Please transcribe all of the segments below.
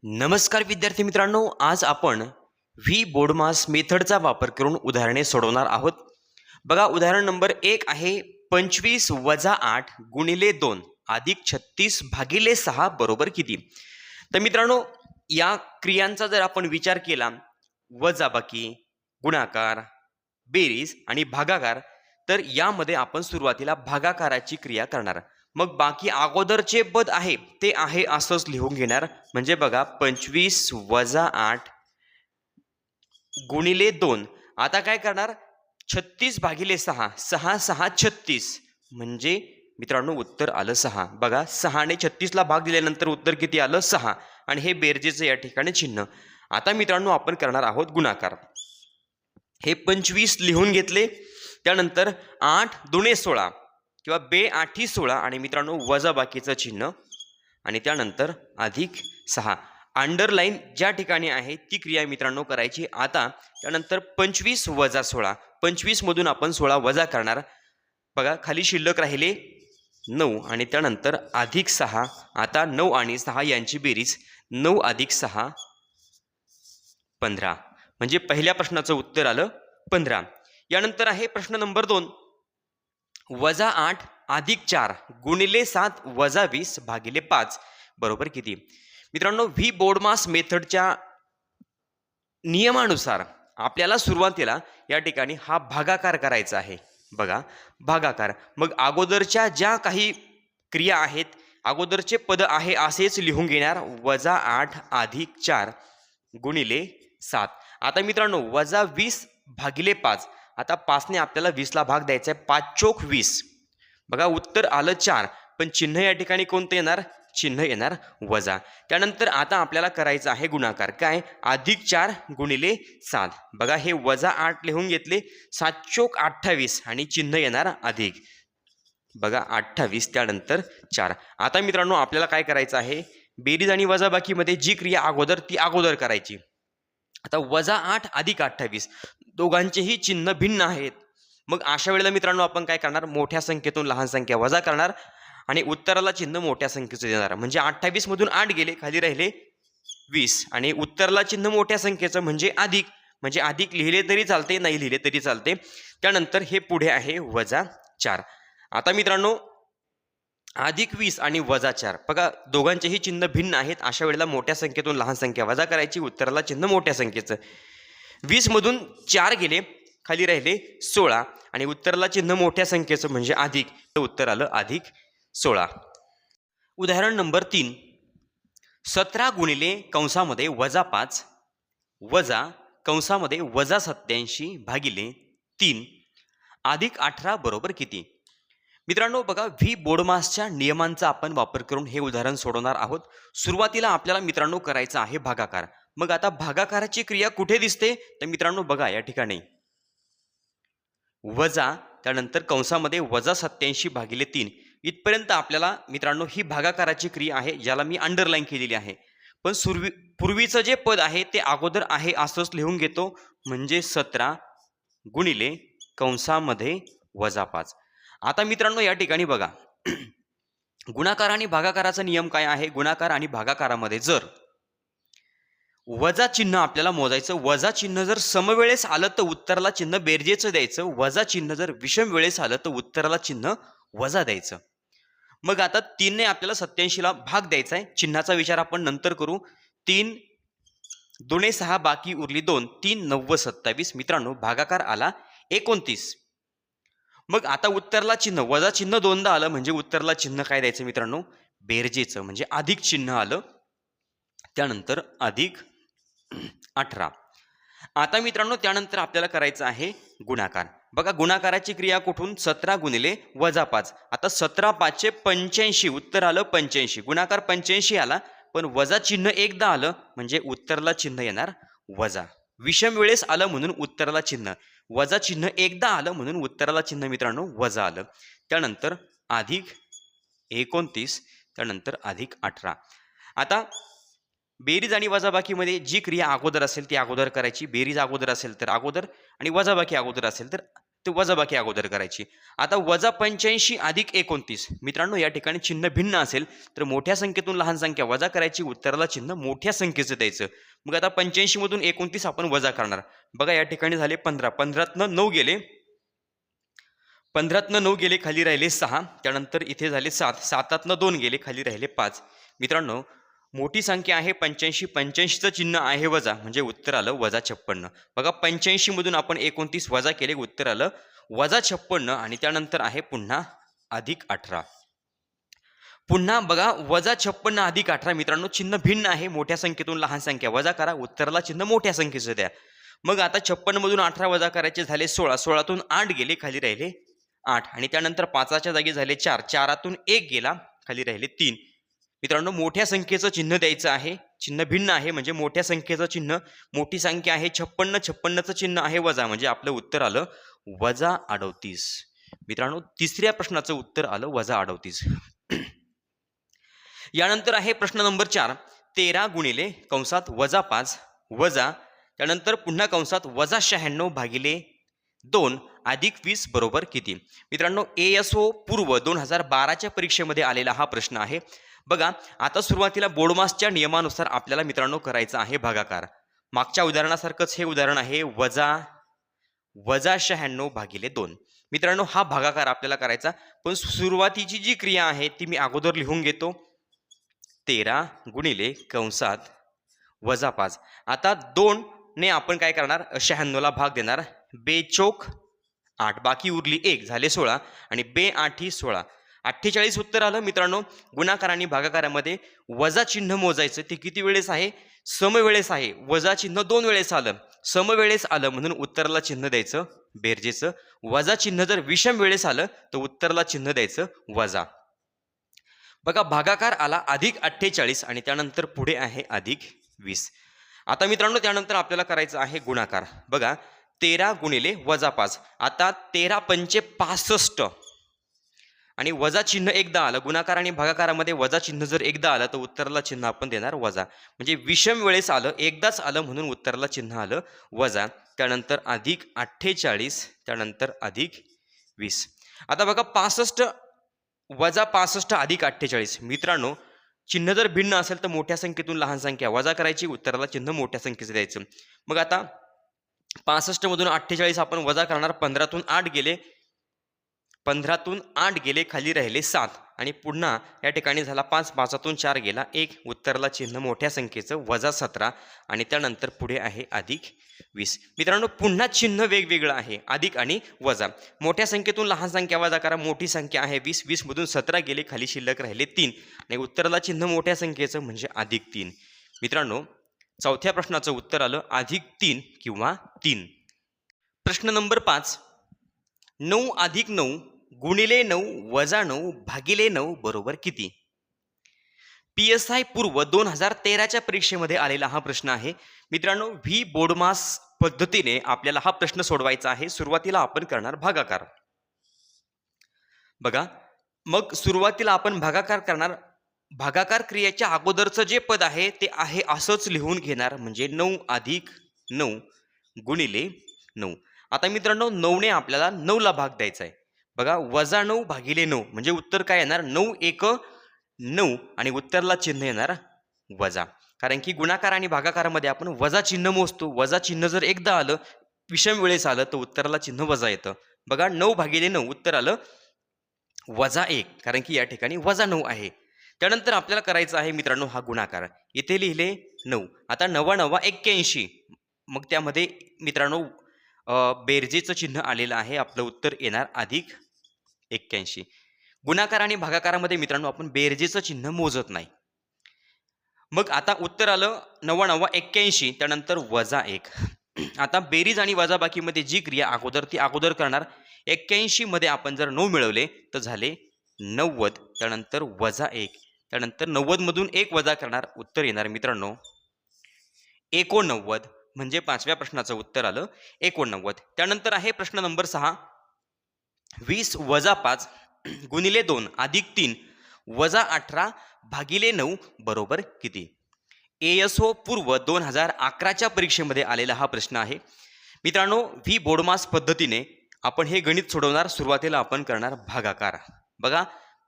नमस्कार विद्यार्थी मित्रांनो, आज आपण व्ही बोर्डमास मेथडचा वापर करून उदाहरणे सोडवणार आहोत. बघा, उदाहरण नंबर 1 आहे 25 वजा 8 गुणिले 2 अधिक 36 भागिले 6 बरोबर किती. तर मित्रांनो, या क्रियांचा जर आपण विचार केला, वजाबाकी, गुणाकार, बेरीज आणि भागाकार, तर यामध्ये आपण सुरुवातीला भागाकाराची क्रिया करणार. मग बाकी अगोदरचे पद आहे ते आहे असंच लिहून घेणार. म्हणजे बघा, 25 वजा 8 गुणिले 2. आता काय करणार, 36 भागिले 6, 6 6 36, म्हणजे मित्रांनो उत्तर आलं 6. बघा, 6 ने 36 ला भाग दिल्यानंतर उत्तर किती आलं, 6. आणि हे बेरजेचं या ठिकाणी चिन्ह. आता मित्रांनो आपण करणार आहोत गुणाकार. हे 25 लिहून घेतले, त्यानंतर 8 दुणे 16 किंवा बे 8 16 आणि मित्रांनो वजाबाकीचं चिन्ह आणि त्यानंतर अधिक 6. अंडरलाईन ज्या ठिकाणी आहे ती क्रिया मित्रांनो करायची. आता त्यानंतर 25 वजा 16, 25 मधून आपण 16 वजा करणार. बघा, खाली शिल्लक राहिले 9 आणि त्यानंतर अधिक 6. आता 9 आणि 6 यांची बेरीज 9 अधिक 6 15, म्हणजे पहिल्या प्रश्नाचं उत्तर आलं 15. यानंतर आहे प्रश्न नंबर 2, वजा 8 अधिक 4 गुणिले 7 वजा 20 भागिले 5 बरोबर किती. मित्रांनो, व्ही बोर्डमास मेथडच्या नियमानुसार आपल्याला सुरुवातीला या ठिकाणी हा भागाकार करायचा आहे. बघा, भागाकार. मग अगोदरच्या ज्या काही क्रिया आहेत, अगोदरचे पद आहे असेच लिहून घेणार. वजा 8 अधिक 4 गुणिले 7. आता मित्रांनो वजा 20 भागिले 5. आता 5 ने आपल्याला 20 ला भाग द्यायचा आहे. 5 चोक 20. बघा, उत्तर आलं 4, पण चिन्ह या ठिकाणी कोणतं येणार, चिन्ह येणार वजा. त्यानंतर आता आपल्याला करायचं आहे गुणाकार. काय, अधिक 4 गुणिले 7. बघा, हे वजा 8 लिहून घेतले. 7 चोक 28 आणि चिन्ह येणार अधिक. बघा, 28 त्यानंतर 4. आता मित्रांनो आपल्याला काय करायचं आहे, बेरीज आणि वजाबाकीमध्ये जी क्रिया अगोदर ती अगोदर करायची. आता वजा 8 अधिक 28 दोघांचेही चिन्ह भिन्न आहेत. मग अशा वेळेला मित्रांनो आपण काय करणार, मोठ्या संख्येतून लहान संख्या वजा करणार आणि उत्तराला चिन्ह मोठ्या संख्येचं देणार. म्हणजे 28 मधून 8 गेले, खाली राहिले 20 आणि उत्तराला चिन्ह मोठ्या संख्येचं म्हणजे अधिक. म्हणजे अधिक लिहिले तरी चालते, नाही लिहिले तरी चालते. त्यानंतर हे पुढे आहे वजा 4. आता मित्रांनो अधिक 20 आणि वजा 4, बघा दोघांचेही चिन्ह भिन्न आहेत. अशा वेळेला मोठ्या संख्येतून लहान संख्या वजा करायची, उत्तराला चिन्ह मोठ्या संख्येचं. 20 मधून 4 गेले, खाली राहिले 16 आणि उत्तराला चिन्ह मोठ्या संख्येचं म्हणजे अधिक, तर उत्तर आलं अधिक 16. उदाहरण नंबर 3, 17 गुणिले कंसामध्ये वजा 5 वजा कंसामध्ये वजा 87 भागिले 3 अधिक 18 बरोबर किती. मित्रांनो बघा, व्ही बोर्डमासच्या नियमांचा आपण वापर करून हे उदाहरण सोडवणार आहोत. सुरुवातीला आपल्याला मित्रांनो करायचा आहे भागाकार. मग आता भागाकाराची क्रिया कुठे दिसते, तर मित्रांनो बघा या ठिकाणी वजा, त्यानंतर कंसामध्ये वजा 87 भागिले 3 इथपर्यंत आपल्याला मित्रांनो ही भागाकाराची क्रिया आहे, ज्याला मी अंडरलाईन केलेली आहे. पण पूर्वीचं जे पद आहे ते अगोदर आहे असंच लिहून घेतो. म्हणजे 17 गुणिले कंसामध्ये वजा 5. आता मित्रांनो या ठिकाणी बघा, गुणाकार आणि भागाकाराचा नियम काय आहे. गुणाकार आणि भागाकारामध्ये जर वजा चिन्ह आपल्याला मोजायचं, वजा चिन्ह जर समवेळेस आलं तर उत्तराला चिन्ह बेरजेचं द्यायचं. वजा चिन्ह जर विषम वेळेस आलं तर उत्तराला चिन्ह वजा द्यायचं. मग आता 3 ने आपल्याला 87 ला भाग द्यायचा आहे. चिन्हाचा विचार आपण नंतर करू. 3 दुणे 6 बाकी उरली 2, 3 9 27. मित्रांनो भागाकार आला 29. मग आता उत्तरला चिन्ह वजा चिन्ह दोनदा आलं, म्हणजे उत्तरला चिन्ह काय द्यायचं मित्रांनो, बेरजेचं, म्हणजे अधिक चिन्ह आलं. त्यानंतर अधिक 18. आता मित्रांनो त्यानंतर आपल्याला करायचं आहे गुणाकार. बघा, गुणाकाराची क्रिया कुठून, 17 गुणिले वजा 5. आता 17 5 85, उत्तर आलं 85. गुणाकार 85 आला, पण वजा चिन्ह एकदा आलं म्हणजे उत्तराला चिन्ह येणार वजा. विषम वेळेस आलं म्हणून उत्तराला चिन्ह वजा, चिन्ह एकदा आलं म्हणून उत्तराला चिन्ह मित्रांनो वजा आलं. त्यानंतर अधिक 29, त्यानंतर अधिक 18. आता बेरीज आणि वजाबाकीमध्ये जी क्रिया अगोदर असेल ती अगोदर करायची. बेरीज अगोदर असेल तर अगोदर आणि वजाबाकी अगोदर असेल तर ते वजाबाकी अगोदर करायची. आता -85 अधिक 29 मित्रांनो, या ठिकाणी चिन्ह भिन्न असेल तर मोठ्या संख्येतून लहान संख्या वजा करायची, उत्तराला चिन्ह मोठ्या संख्येचं द्यायचं. मग आता 85 मधून 29 आपण वजा करणार. बघा या ठिकाणी झाले 15, 15तनं 9 गेले, 15तनं 9 गेले, खाली राहिले 6. त्यानंतर इथे झाले 7, 7तनं 2 गेले, खाली राहिले 5. मित्रांनो, मोठी संख्या आहे 85, 85चं चिन्ह आहे वजा, म्हणजे उत्तर आलं -56. बघा 85 मधून आपण 29 वजा केले, उत्तर आलं -56. आणि त्यानंतर आहे पुन्हा +18. पुन्हा बघा -56 अधिक 18 मित्रांनो, चिन्ह भिन्न आहे. मोठ्या संख्येतून लहान संख्या वजा करा, उत्तराला चिन्ह मोठ्या संख्येचं द्या. मग आता 56 मधून 18 वजा करायचे झाले 16, 16तून 8 गेले, खाली राहिले 8. आणि त्यानंतर 5च्या जागी झाले 4, 4तून 1 गेला, खाली राहिले 3. मित्रांनो, मोठ्या संख्येचं चिन्ह द्यायचं आहे, चिन्ह भिन्न आहे म्हणजे मोठ्या संख्येचं चिन्ह, मोठी संख्या आहे 56, 56चं चिन्ह आहे वजा, म्हणजे आपलं उत्तर आलं -38. मित्रांनो, तिसऱ्या प्रश्नाचं उत्तर आलं -38. यानंतर आहे प्रश्न नंबर 4, 13 गुणिले कंसात -5 वजा त्यानंतर पुन्हा कंसात -96 भागिले 2 अधिक 20 बरोबर किती. मित्रांनो, ASO पूर्व 2012च्या परीक्षेमध्ये आलेला हा प्रश्न आहे. बघा आता सुरुवातीला बोर्डमासच्या नियमानुसार आपल्याला मित्रांनो करायचा आहे भागाकार. मागच्या उदाहरणासारखंच हे उदाहरण आहे, -96 भागिले 2. मित्रांनो, हा भागाकार आपल्याला करायचा, पण सुरुवातीची जी क्रिया आहे ती मी अगोदर लिहून घेतो. 13 गुणिले कंसात -5. आता 2 ने आपण काय करणार, 96ला भाग देणार, बेचोक 8, बाकी उरली 1, झाले 16 आणि बे8 16, 48 उत्तर आलं. मित्रांनो, गुणाकार आणि भागाकारामध्ये वजा चिन्ह मोजायचं, ते किती वेळेस आहे, समवेळेस आहे. वजा चिन्ह 2 वेळेस आलं, समवेळेस आलं म्हणून उत्तराला चिन्ह द्यायचं बेरजेचं. वजा चिन्ह जर विषम वेळेस आलं तर उत्तराला चिन्ह द्यायचं वजा. बघा भागाकार आला +48 आणि त्यानंतर पुढे आहे +20. आता मित्रांनो, त्यानंतर आपल्याला करायचं आहे गुणाकार. बघा 13 गुणिले -5. आता 13 पंचे 65 आणि वजा चिन्ह एकदा आलं. गुणाकार आणि भागाकारामध्ये वजा चिन्ह जर एकदा आलं तर उत्तराला चिन्ह आपण देणार वजा, म्हणजे विषम वेळेस आलं, एकदाच आलं म्हणून उत्तराला चिन्ह आलं वजा. त्यानंतर +48 त्यानंतर +20. आता बघा 65 वजा 65 अधिक 48. मित्रांनो, चिन्ह जर भिन्न असेल तर मोठ्या संख्येतून लहान संख्या वजा करायची, उत्तराला चिन्ह मोठ्या संख्येचं द्यायचं. मग आता 65 मधून 48 आपण वजा करणार, 15तून 8 गेले, 15तून 8 गेले, खाली राहिले 7 आणि पुन्हा या ठिकाणी झाला 5, 5तून 4 गेला 1, उत्तराला चिन्ह मोठ्या संख्येचं -17 आणि त्यानंतर पुढे आहे +20. मित्रांनो, पुन्हा चिन्ह वेगवेगळं आहे, अधिक आणि वजा. मोठ्या संख्येतून लहान संख्या वजा करा, मोठी संख्या आहे 20, 20 मधून 17 गेले, खाली शिल्लक राहिले 3 आणि उत्तराला चिन्ह मोठ्या संख्येचं म्हणजे +3. मित्रांनो, चौथ्या प्रश्नाचं उत्तर आलं +3 किंवा 3. प्रश्न नंबर 5, 9 अधिक 9 गुणिले 9 वजा 9 भागिले 9 बरोबर किती. PSI पूर्व 2013च्या परीक्षेमध्ये आलेला हा प्रश्न आहे. मित्रांनो, व्ही बोर्डमास पद्धतीने आपल्याला हा प्रश्न सोडवायचा आहे. सुरुवातीला आपण करणार भागाकार. बघा, मग सुरुवातीला आपण भागाकार करणार. भागाकार क्रियेच्या अगोदरचं जे पद आहे ते आहे असंच लिहून घेणार, म्हणजे 9 अधिक 9 गुणिले 9. आता मित्रांनो, 9 ने आपल्याला 9ला भाग द्यायचा आहे. बघा, वजा 9 भागिले 9 म्हणजे उत्तर काय येणार, 9 एक 9 आणि उत्तरला चिन्ह येणार वजा. कारण की गुणाकार आणि भागाकारामध्ये आपण वजा चिन्ह मोजतो. वजा चिन्ह जर एकदा आलं, विषम वेळेस आलं तर उत्तराला चिन्ह वजा येतं. बघा 9 भागिले 9 उत्तर आलं -1, कारण की या ठिकाणी वजा 9 आहे. त्यानंतर आपल्याला करायचं आहे मित्रांनो हा गुणाकार. इथे लिहिले 9. आता 9 9 81. मग त्यामध्ये मित्रांनो बेरजेचं चिन्ह आलेलं आहे. आपलं उत्तर येणार +81. गुणाकार आणि भागाकारामध्ये मित्रांनो आपण बेरजेचं चिन्ह मोजत नाही. मग आता उत्तर आलं 9 9 81 त्यानंतर -1. आता बेरीज आणि वजाबाकीमध्ये जी क्रिया अगोदर ती अगोदर करणार. 81 मध्ये आपण जर 9 मिळवले तर झाले 90, त्यानंतर -1, त्यानंतर 90 मधून 1 वजा करणार, उत्तर येणार मित्रांनो 89, म्हणजे 5व्या प्रश्नाचं उत्तर आलं 89. त्यानंतर आहे प्रश्न नंबर 6, 20 वजा 5 गुणिले 2 अधिक 3 वजा 18 भागिले 9 बरोबर किती. ASO पूर्व 2011च्या परीक्षेमध्ये आलेला हा प्रश्न आहे. मित्रांनो, व्ही बोर्डमास पद्धतीने आपण हे गणित सोडवणार. सुरुवातीला आपण करणार भागाकार. बघा,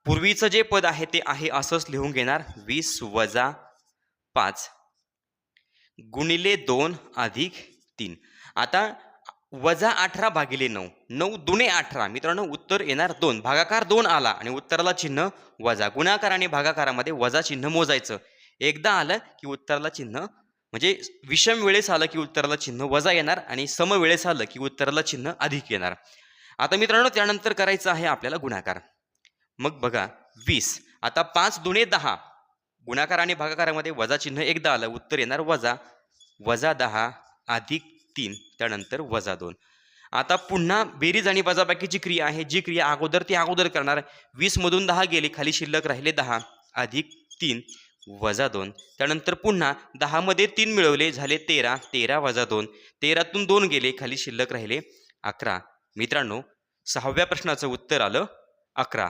पूर्वीचं जे पद आहे ते आहे असंच लिहून घेणार. 20 वजा 5 गुणिले 2 अधिक 3. आता वजा 18 भागिले 9, 9 दुणे 18. मित्रांनो, उत्तर येणार 2. भागाकार 2 आला आणि उत्तराला चिन्ह वजा. गुणाकार आणि भागाकारामध्ये वजा चिन्ह मोजायचं. एकदा आलं की उत्तराला चिन्ह, म्हणजे विषम वेळेस आलं की उत्तराला चिन्ह वजा येणार आणि सम वेळेस आलं की उत्तराला चिन्ह अधिक येणार. आता मित्रांनो, त्यानंतर करायचं आहे आपल्याला गुणाकार. मग बघा 20. आता 5 दुणे 10. गुणाकार आणि भागाकारामध्ये वजा चिन्ह एकदा आलं, उत्तर येणार वजा. वजा 10 अधिक 3, त्यानंतर वजा 2. आता पुन्हा बेरीज आणि वजाबाकीची क्रिया आहे. जी क्रिया अगोदर ती अगोदर करणार. 20 मधून 10 गेले, खाली शिल्लक राहिले 10 अधिक 3 वजा 2. त्यानंतर पुन्हा 10 मध्ये 3 मिळवले, झाले 13. 13 वजा 2. 13तून 2 गेले, खाली शिल्लक राहिले 11. मित्रांनो, 6व्या प्रश्नाचं उत्तर आलं 11.